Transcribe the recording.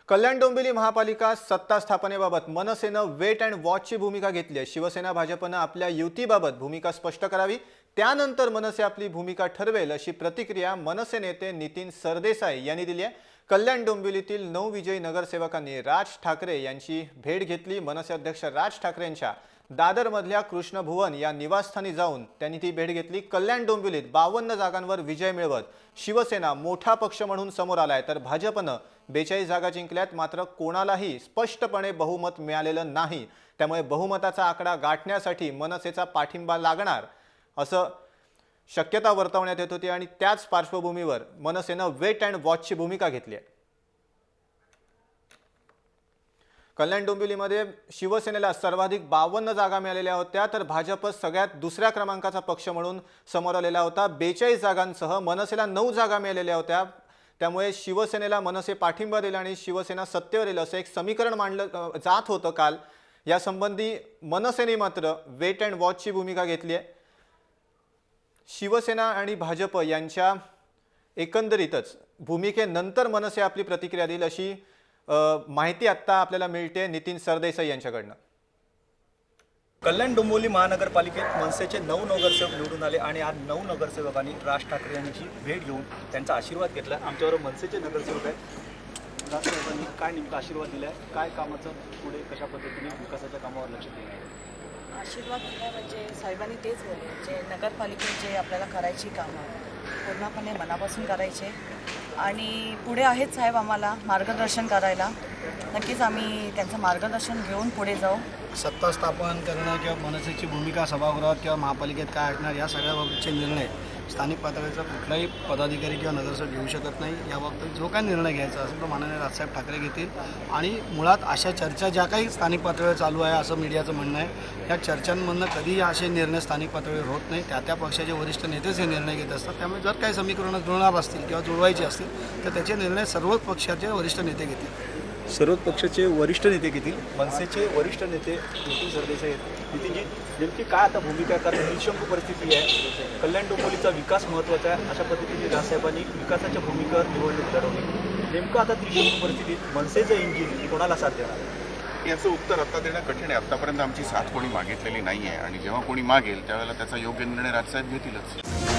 कल्याण डोंबिवली महापालिका सत्ता स्थापनेबाबत मनसेनं वेट अँड वॉचची भूमिका घेतली आहे। शिवसेना भाजपनं आपल्या युतीबाबत भूमिका स्पष्ट करावी, त्यानंतर मनसे आपली भूमिका ठरवेल अशी प्रतिक्रिया मनसे नेते नितीन सरदेसाई यांनी दिली आहे। कल्याण डोंबिवलीतील 9 विजयी नगरसेवकांनी राज ठाकरे यांची भेट घेतली। मनसे अध्यक्ष राज ठाकरेंच्या दादरमधल्या कृष्णभुवन या निवासस्थानी जाऊन त्यांनी ती भेट घेतली। कल्याण डोंबिवलीत 52 जागांवर विजय मिळवत शिवसेना मोठा पक्ष म्हणून समोर आलाय, तर भाजपनं 42 जागा जिंकल्यात। मात्र कोणालाही स्पष्टपणे बहुमत मिळालेलं नाही, त्यामुळे बहुमताचा आकडा गाठण्यासाठी मनसेचा पाठिंबा लागणार असं शक्यता वर्तवण्यात येत होती आणि त्याच पार्श्वभूमीवर मनसेनं वेट अँड वॉचची भूमिका घेतली आहे। कल्याण डोंबिवलीमध्ये शिवसेनेला सर्वाधिक 52 जागा मिळालेल्या होत्या, तर भाजप सगळ्यात दुसऱ्या क्रमांकाचा पक्ष म्हणून समोर आलेला होता। 42 जागांसह मनसेला 9 जागा मिळालेल्या होत्या, त्यामुळे शिवसेनेला मनसे पाठिंबा दिला आणि शिवसेना सत्तेवर येईल असं एक समीकरण मांडलं जात होतं काल। यासंबंधी मनसेने मात्र वेट अँड वॉचची भूमिका घेतली आहे। शिवसेना आणि भाजप यांच्या एकंदरीतच भूमिकेनंतर मनसे आपली प्रतिक्रिया देईल अशी माहिती आता आपल्याला मिळते नितीन सरदेसाई यांच्याकडनं। कल्याण डोंबिवली महानगरपालिकेत मनसेचे 9 नगरसेवक निवडून आले आणि आज 9 नगरसेवकांनी राज ठाकरे यांची भेट घेऊन त्यांचा आशीर्वाद घेतला। आमच्याबरोबर मनसेचे नगरसेवक आहेत। राज साहेबांनी काय नेमका आशीर्वाद दिला आहे, काय कामाचं पुढे कशा पद्धतीने विकासाच्या कामावर लक्ष देणार आहे? आशीर्वाद दिला म्हणजे साहेबांनी तेच बोलले, जे नगरपालिकेत जे आपल्याला करायची कामं पूर्णपणे मनापासून करायचे आणि पुढे आहेत साहेब आम्हाला मार्गदर्शन करायला। नक्कीच आम्ही त्यांचं मार्गदर्शन घेऊन पुढे जाऊ। सत्ता स्थापन करणं किंवा मनसेची भूमिका सभागृहात किंवा महापालिकेत काय असणार या सगळ्या बाबतीचे निर्णय स्थानिक पातळीचा कुठलाही पदाधिकारी किंवा नगरसेवक घेऊ शकत नाही। याबाबतीत जो काय निर्णय घ्यायचा असेल तो माननीय राजसाहेब ठाकरे घेतील आणि मुळात अशा चर्चा ज्या काही स्थानिक पातळीवर चालू आहे असं मीडियाचं म्हणणं आहे, या चर्चांमधनं कधीही असे निर्णय स्थानिक पातळीवर होत नाही। त्या पक्षाचे वरिष्ठ नेतेच हे निर्णय घेत असतात। त्यामुळे जर काही समीकरणं जुळणार असतील किंवा जुळवायची असतील तर त्याचे निर्णय सर्वच पक्षाचे वरिष्ठ नेते घेतील। सर्वच पक्षाचे वरिष्ठ नेते घेतील। मनसेचे वरिष्ठ नेते नितीन सरदेसाई आहेत। नितीनजी, नेमकी काय आता भूमिका आहे? कारण निशंक परिस्थिती आहे, कल्याण डोंबिवलीचा विकास महत्त्वाचा आहे अशा पद्धतीने राजसाहेबांनी विकासाच्या भूमिकेवर निवडणूक लढवली। नेमकं आता त्रिशंकू परिस्थितीत मनसेचं इंजिन कोणाला साथ देणार आहे? याचं उत्तर आता देणं कठीण आहे। आतापर्यंत आमची साथ कोणी मागितलेली नाही आहे आणि जेव्हा कोणी मागेल त्यावेळेला त्याचा योग्य निर्णय राजसाहेब घेतीलच।